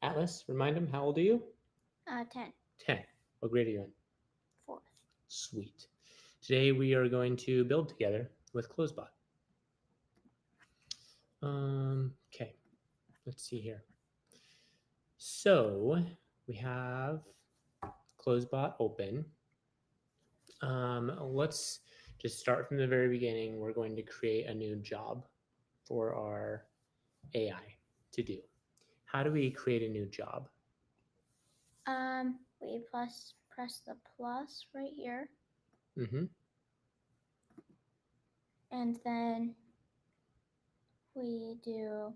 Atlas, remind him, how old are you? 10. 10. What grade are you in? Fourth. Sweet. Today we are going to build together with Closebot. Okay, let's see here. So we have Closebot open. Let's just start from the very beginning. We're going to create a new job for our AI to do. How do we create a new job? We press the plus right here, Mm-hmm. and then we do,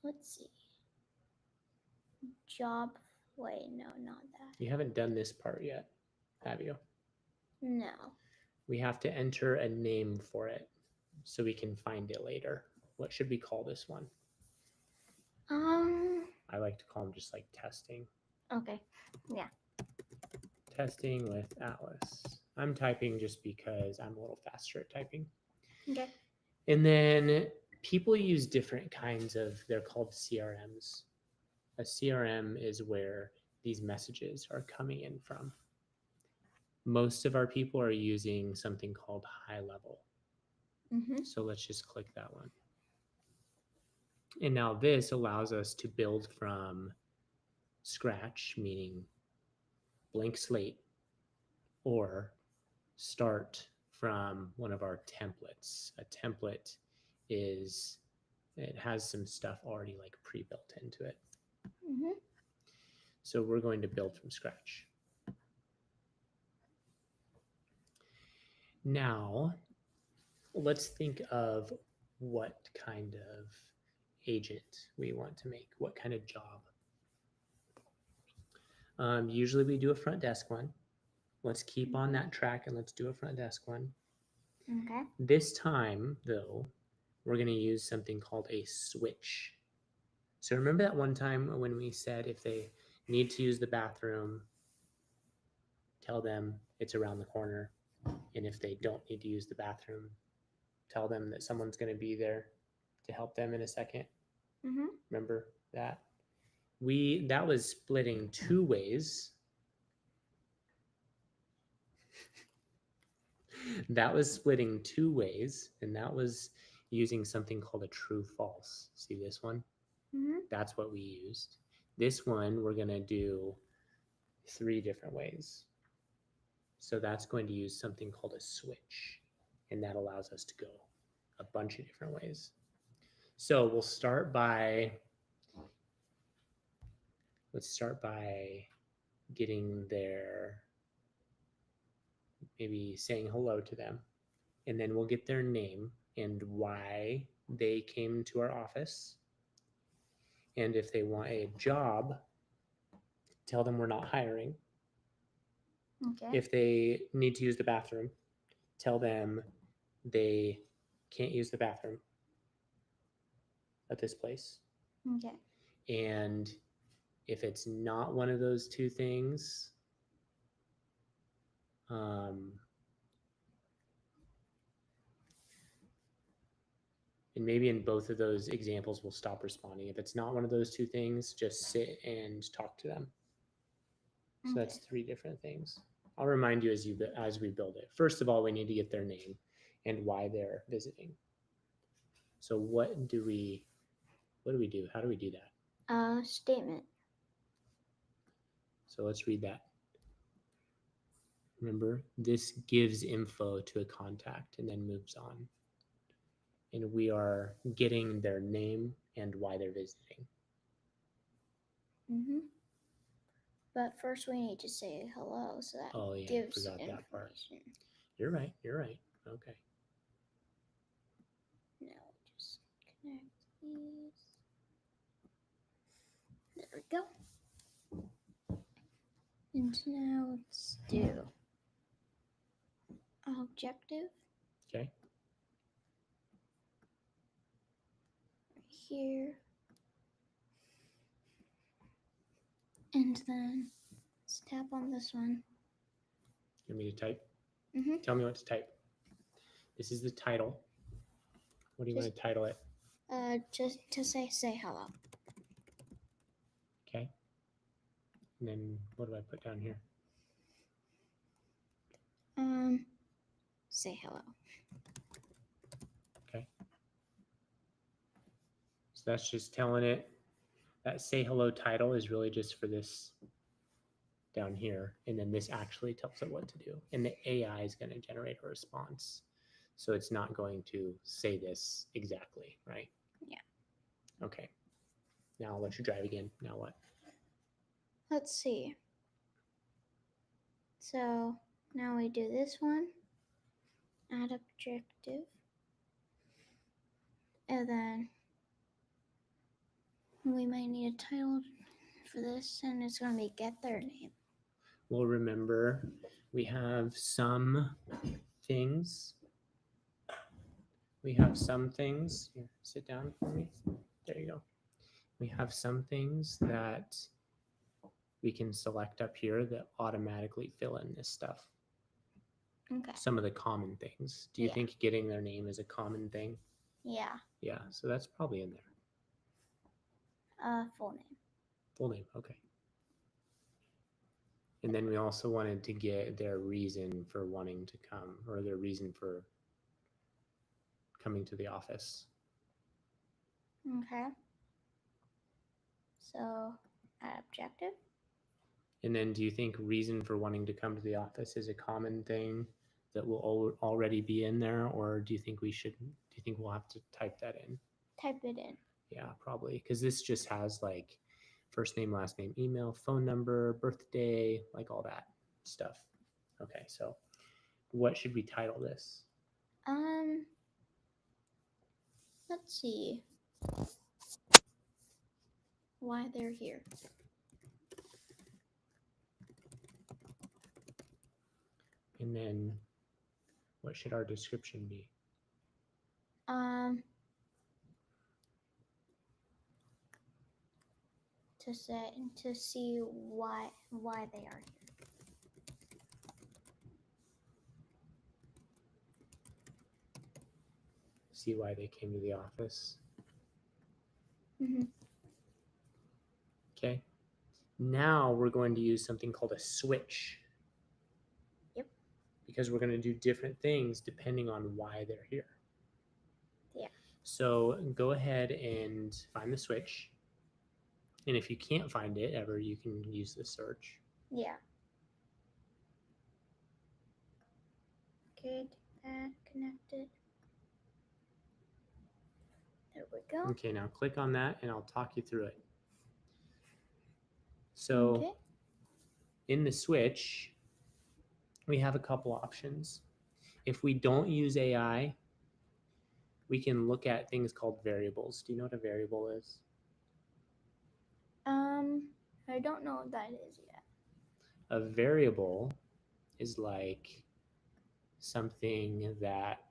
let's see, job, wait, no, not that. You haven't done this part yet, have you? No. We have to enter a name for it so we can find it later. What should we call this one? Um, I like to call them just like testing. okay, yeah. Testing with Atlas. I'm typing just because I'm a little faster at typing. Okay. And then people use different kinds of, they're called CRMs. A CRM is where these messages are coming in from. Most of our people are using something called High Level. Mm-hmm. So let's just click that one. And now this allows us to build from scratch, meaning blank slate, or start from one of our templates. A template is, it has some stuff already like pre-built into it. Mm-hmm. So we're going to build from scratch. Now, let's think of what kind of agent we want to make, what kind of job. Usually we do a front desk one. Let's keep on that track and let's do a front desk one. Okay. This time, though, we're going to use something called a switch. So remember that one time when we said if they need to use the bathroom, tell them it's around the corner. And if they don't need to use the bathroom, tell them that someone's going to be there to help them in a second. Mm-hmm. Remember that? That was splitting two ways. That was splitting two ways, and that was using something called a true false. See this one? Mm-hmm. That's what we used. This one, we're going to do three different ways. So that's going to use something called a switch, and that allows us to go a bunch of different ways. So we'll start by, let's start by getting their, maybe saying hello to them, and then we'll get their name and why they came to our office. And if they want a job, tell them we're not hiring. Okay. If they need to use the bathroom, tell them they can't use the bathroom at this place. Okay. And if it's not one of those two things, and maybe in both of those examples, we'll stop responding. If it's not one of those two things, just sit and talk to them. So that's three different things. I'll remind you as we build it. First of all, we need to get their name and why they're visiting. So what do we do? How do we do that? Statement. So let's read that. Remember, this gives info to a contact and then moves on. And we are getting their name and why they're visiting. Mm-hmm. But first we need to say hello, so that gives forgot information. that part. You're right. Okay. Now just connect these. There we go. And now let's do objective. Okay. Right here. And then let's tap on this one. You want me to type? Mm-hmm. Tell me what to type. This is the title. What do you want to title it? Just to say hello. And then what do I put down here? Say hello. Okay. So that's just telling it that say hello title is really just for this down here. And then this actually tells it what to do. And the AI is going to generate a response. So it's not going to say this exactly, right? Yeah. Okay. Now I'll let you drive again. Now what? Let's see. So now we do this one. Add objective. And then we might need a title for this, and it's going to be get their name. Well, remember, we have some things. Here, sit down for me. There you go. We have some things that we can select up here that automatically fill in this stuff. Okay. Some of the common things. Do you think getting their name is a common thing? Yeah. Yeah, so that's probably in there. Full name. Full name, okay. And then we also wanted to get their reason for wanting to come, or their reason for coming to the office. Okay. So, objective. And then do you think reason for wanting to come to the office is a common thing that will already be in there, or do you think we'll have to type that in? Type it in. Yeah, probably, because this just has like first name, last name, email, phone number, birthday, like all that stuff. Okay, so what should we title this? Let's see. Why they're here. And then what should our description be? To see why they are here. See why they came to the office. Mm-hmm. Okay. Now we're going to use something called a switch. Yep. Because we're going to do different things depending on why they're here. Yeah. So go ahead and find the switch. And if you can't find it ever, you can use the search. Yeah. Good. Connected. There we go. Okay, now click on that and I'll talk you through it. So in the switch, we have a couple options. If we don't use AI, we can look at things called variables. Do you know what a variable is? I don't know what that is yet. A variable is like something that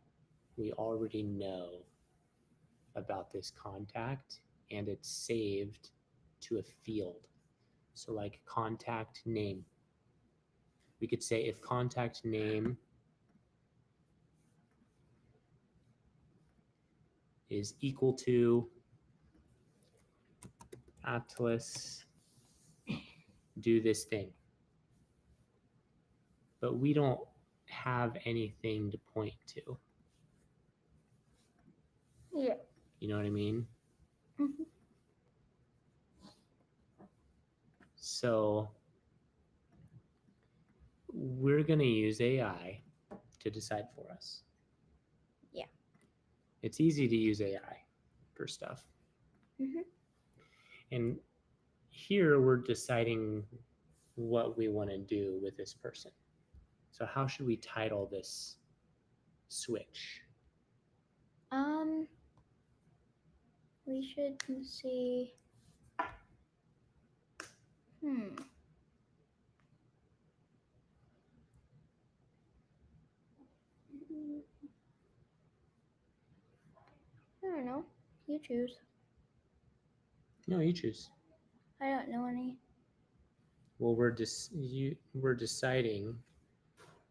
we already know about this contact and it's saved to a field. So like contact name. We could say if contact name is equal to Atlas do this thing. But we don't have anything to point to. Yeah. You know what I mean? Mm-hmm. So we're going to use AI to decide for us. Yeah. It's easy to use AI for stuff. Mm-hmm. And here we're deciding what we want to do with this person. So how should we title this switch? We should see. I don't know. You choose. No, you choose. I don't know any. Well, we're deciding.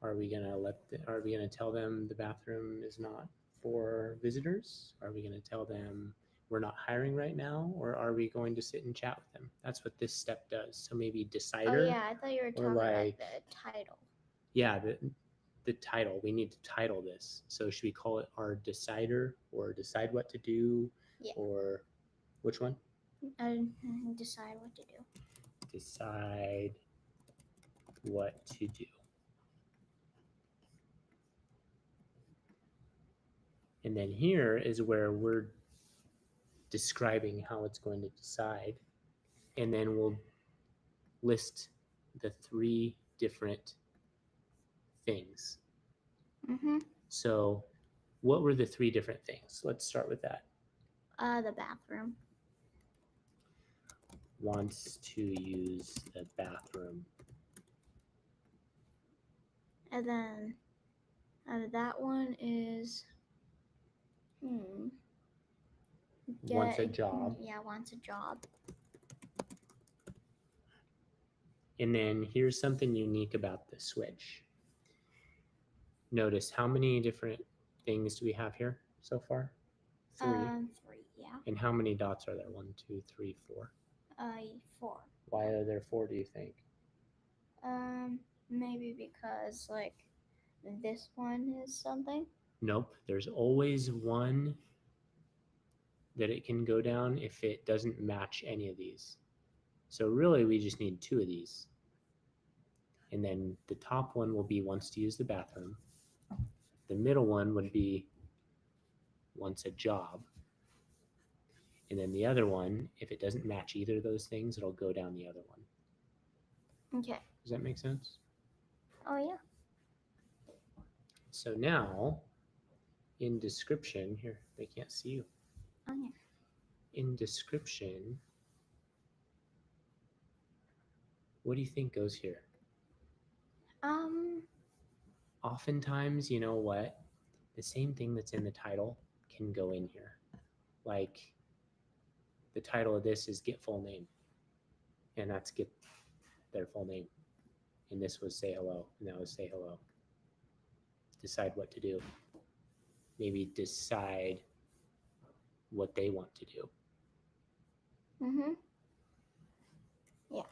Are we gonna tell them the bathroom is not for visitors? Are we gonna tell them we're not hiring right now, or are we going to sit and chat with them? That's what this step does. So maybe decider. Oh yeah, I thought you were talking like, about the title. Yeah, the title. We need to title this. So should we call it our decider, or decide what to do? Yeah. Or which one? Decide what to do. Decide what to do. And then here is where we're describing how it's going to decide. And then we'll list the 3 different things. Mm-hmm. So what were the 3 different things? Let's start with that. The bathroom. Wants to use the bathroom. And then that one is Wants a job. Yeah, wants a job. And then here's something unique about the switch. Notice how many different things do we have here so far? 3. 3, yeah. And how many dots are there? 1, 2, 3, 4. 4. Why are there 4, do you think? Maybe because like this one is something. Nope. There's always one that it can go down if it doesn't match any of these. So really we just need 2 of these. And then the top one will be wants to use the bathroom. The middle one would be wants a job. And then the other one, if it doesn't match either of those things, it'll go down the other one. Okay. Does that make sense? Oh yeah. So now in description, here, they can't see you. Oh yeah. In description, what do you think goes here? Oftentimes, you know what? The same thing that's in the title can go in here. Like the title of this is Get Full Name. And that's get their full name. And this was Say Hello. And that was Say Hello. Decide what to do. Maybe decide what they want to do. Mm-hmm. Yeah.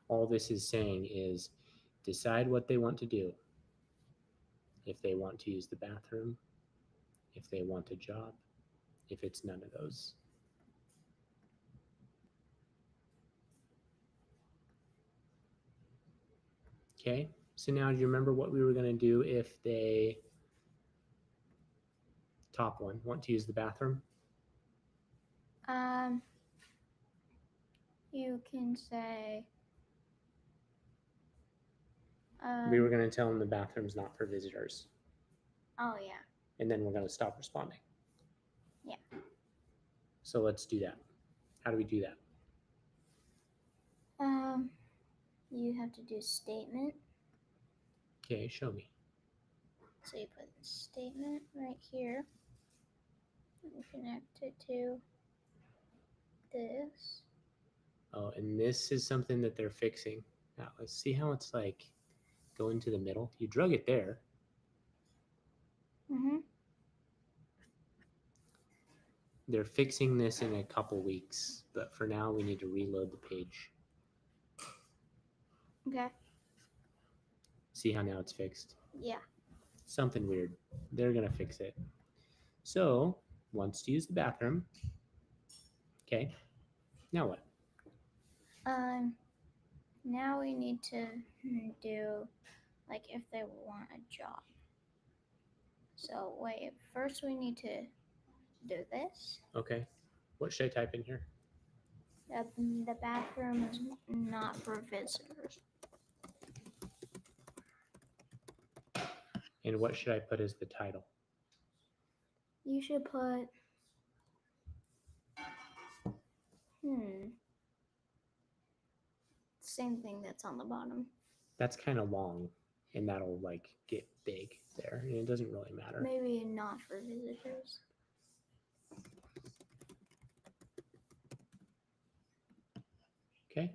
All this is saying is decide what they want to do. If they want to use the bathroom, if they want a job, if it's none of those. Okay, so now do you remember what we were going to do if they, top one, want to use the bathroom? You can say we were going to tell them the bathroom's not for visitors. Oh yeah. And then we're going to stop responding. Yeah. So let's do that. How do we do that? You have to do statement. Okay, show me. So you put the statement right here and connect it to this. Oh, and this is something that they're fixing. Now let's see how it's like going to the middle. You drug it there. Mm-hmm. They're fixing this in a couple weeks, but for now we need to reload the page. Okay. See how now it's fixed? Yeah. Something weird. They're going to fix it. So, wants to use the bathroom. Okay. Now what? Now we need to do like if they want a job. So wait, first we need to do this. Okay. What should I type in here? The bathroom is not for visitors. And what should I put as the title? You should put same thing that's on the bottom. That's kind of long, and that'll like get big there, and it doesn't really matter. Maybe not for visitors. Okay.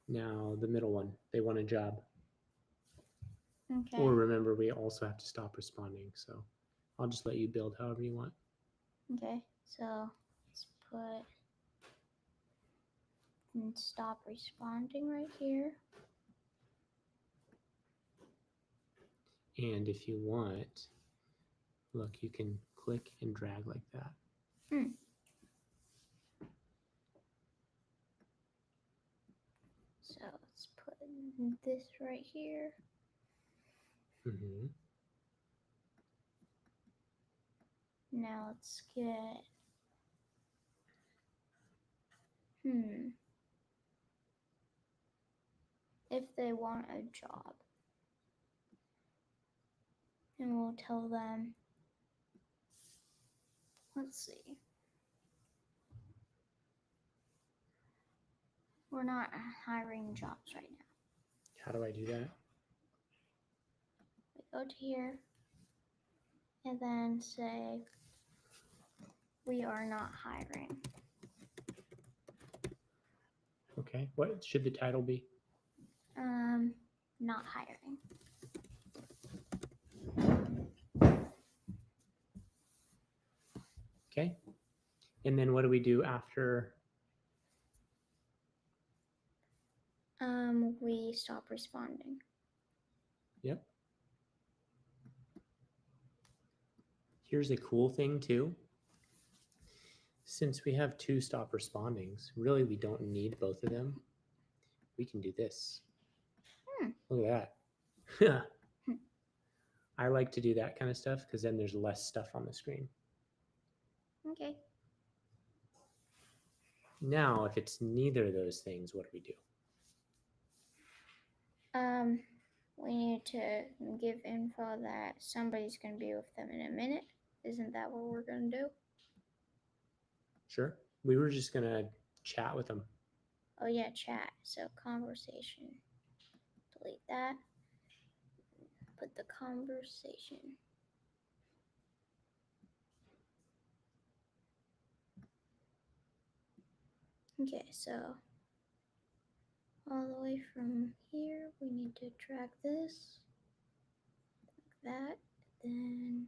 Now the middle one, they want a job. Okay. Or remember, we also have to stop responding. So I'll just let you build however you want. Okay. So let's put and stop responding right here. And if you want, look, you can click and drag like that. So let's put this right here. Mm-hmm. Now let's get if they want a job. And we'll tell them, let's see. We're not hiring jobs right now. How do I do that? We go to here and then say, we are not hiring. Okay. What should the title be? Not hiring. Okay. And then what do we do after? We stop responding. Yep. Here's a cool thing too. Since we have 2 stop respondings, really we don't need both of them. We can do this. Look at that. I like to do that kind of stuff because then there's less stuff on the screen. Okay. Now, if it's neither of those things, what do we do? We need to give info that somebody's going to be with them in a minute. Isn't that what we're going to do? Sure. We were just going to chat with them. Oh yeah, chat. So conversation. Delete that. Put the conversation. Okay, so all the way from here, we need to drag this like that. Then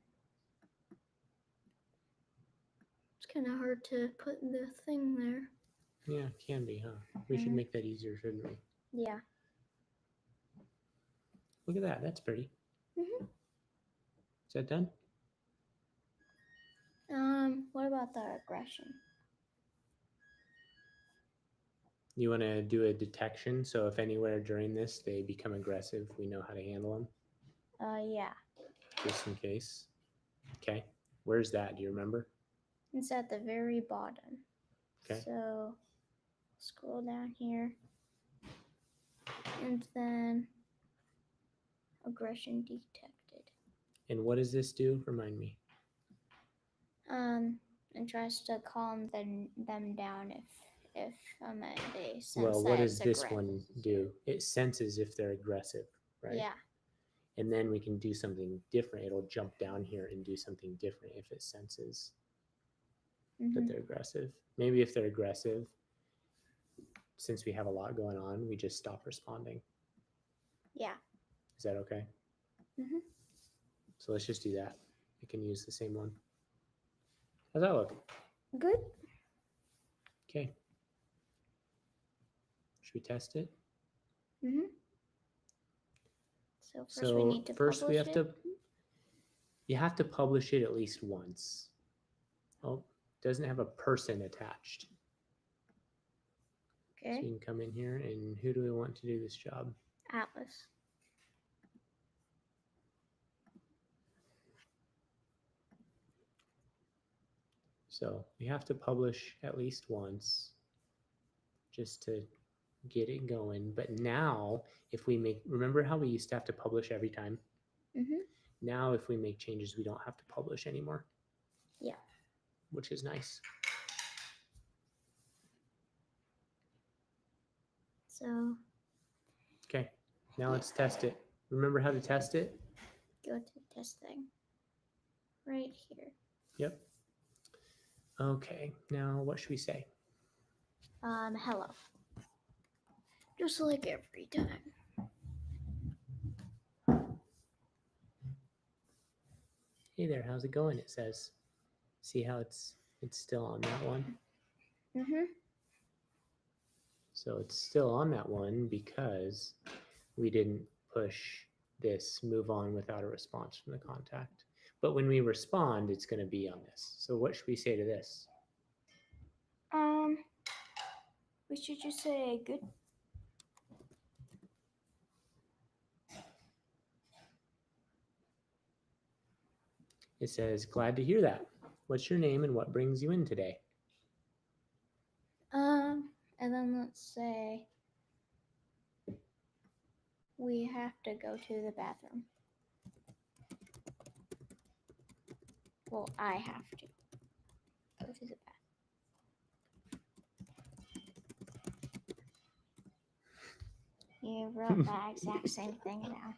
it's kind of hard to put the thing there. Yeah, it can be, huh? We should make that easier, shouldn't we? Yeah. Look at that. That's pretty. Mhm. Is that done? What about the aggression? You want to do a detection, so if anywhere during this they become aggressive, we know how to handle them, Yeah. just in case. Okay. Where's that? Do you remember? It's at the very bottom. Okay. So scroll down here. And then aggression detected. And what does this do? Remind me. And tries to calm them down if they sense Well, that what it's does this aggressive. one do? It senses if they're aggressive, right? Yeah. And then we can do something different. It'll jump down here and do something different if it senses that they're aggressive. Maybe if they're aggressive, since we have a lot going on, we just stop responding. Yeah. Is that okay? So let's just do that. We can use the same one. How's that look? Good. Okay. Should we test it? So first we need to publish it. You have to publish it at least once. Oh, doesn't have a person attached. Okay. So you can come in here and who do we want to do this job? Atlas. So we have to publish at least once just to get it going. But now if we remember how we used to have to publish every time? Now if we make changes, we don't have to publish anymore. Yeah. Which is nice. So. Okay, now let's test it. Remember how to test it? Go to the test thing. Right here. Yep. Okay, now what should we say? Hello. Just like every time. Hey there, how's it going? It says. See how it's still on that one? Mhm. So it's still on that one because we didn't push this move on without a response from the contact. But when we respond, it's going to be on this. So what should we say to this? We should just say good. It says, glad to hear that. What's your name and what brings you in today? And then let's say we have to go to the bathroom. Well, I have to go to the bathroom. You wrote that exact same thing down.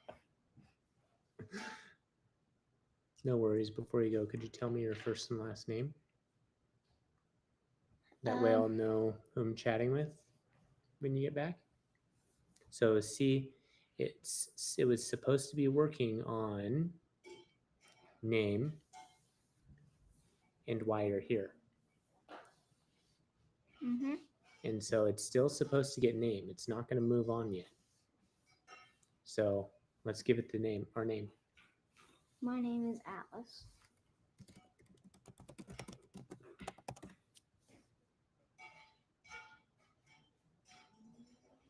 No worries. Before you go, could you tell me your first and last name? That way I'll know who I'm chatting with when you get back. So see, it was supposed to be working on name and why you're here. Mhm. And so it's still supposed to get name. It's not going to move on yet. So let's give it the name, our name. My name is Atlas.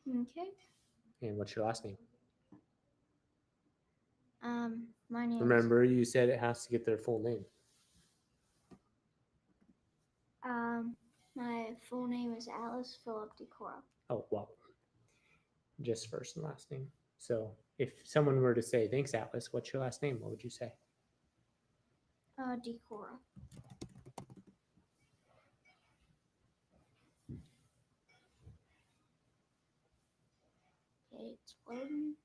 Okay. And what's your last name? My name. Remember, you said it has to get their full name. My full name is Alice Philip DeCora. Oh, well, just first and last name. So if someone were to say, thanks, Atlas, what's your last name? What would you say? DeCora. Okay, it's loading.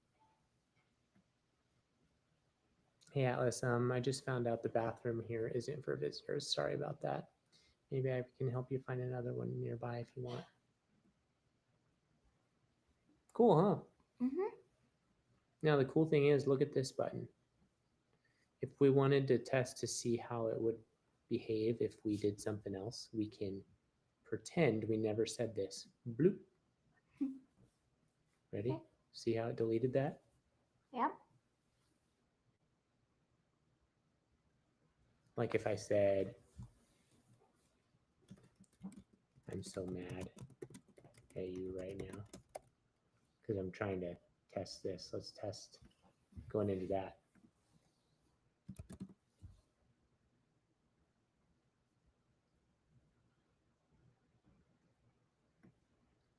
Hey, Atlas, I just found out the bathroom here isn't for visitors. Sorry about that. Maybe I can help you find another one nearby if you want. Cool, huh? Mhm. Now, the cool thing is, look at this button. If we wanted to test to see how it would behave if we did something else, we can pretend we never said this. Bloop. Ready? Okay. See how it deleted that? Yep. Like if I said, I'm so mad at you right now because I'm trying to test this. Let's test going into that.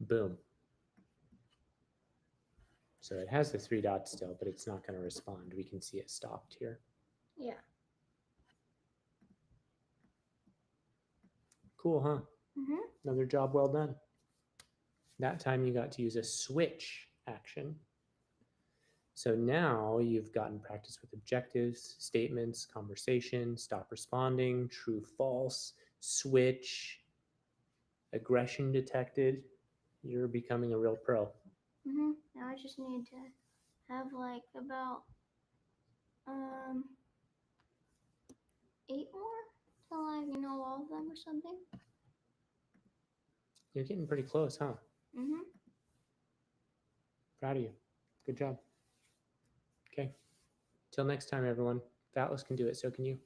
Boom. So it has the 3 dots still, but it's not going to respond. We can see it stopped here. Yeah. Cool, huh? Mhm. Another job well done. That time you got to use a switch action. So now you've gotten practice with objectives, statements, conversation, stop responding, true, false, switch, aggression detected. You're becoming a real pro. Mhm. Now I just need to have like about 8 more till I know all of them or something. You're getting pretty close, huh? Mhm. Proud of you. Good job. Okay. Till next time, everyone. If Atlas can do it, so can you.